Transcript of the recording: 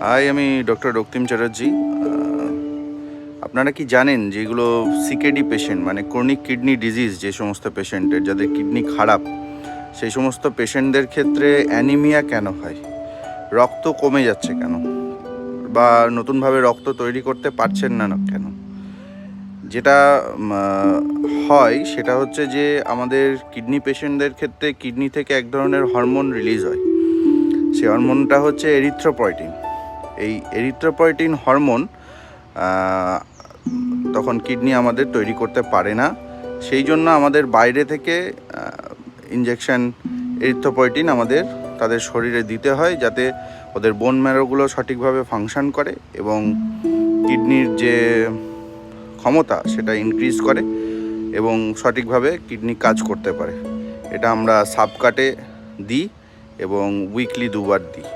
আমি ডক্টর রক্তিম চ্যাটার্জি। আপনারা কি জানেন যেগুলো সিকেডি পেশেন্ট মানে ক্রনিক কিডনি ডিজিজ, যে সমস্ত পেশেন্টের যাদের কিডনি খারাপ, সেই সমস্ত পেশেন্টদের ক্ষেত্রে অ্যানিমিয়া কেন হয়, রক্ত কমে যাচ্ছে কেন, বা নতুনভাবে রক্ত তৈরি করতে পারছেন না কেন? যেটা হয় সেটা হচ্ছে যে আমাদের কিডনি পেশেন্টদের ক্ষেত্রে কিডনি থেকে এক ধরনের হরমোন রিলিজ হয়। সেই হরমোনটা হচ্ছে এরিথ্রোপয়েটিন। এই এরিথ্রোপয়েটিন হরমোন তখন কিডনি আমাদের তৈরি করতে পারে না। সেই জন্য আমাদের বাইরে থেকে ইনজেকশন এরিথ্রোপয়েটিন আমাদের তাদের শরীরে দিতে হয়, যাতে ওদের বোন ম্যারোগুলো সঠিকভাবে ফাংশন করে এবং কিডনির যে ক্ষমতা সেটা ইনক্রিজ করে এবং সঠিকভাবে কিডনি কাজ করতে পারে। এটা আমরা সাবকাটে দিই এবং উইকলি 2 বার দিই।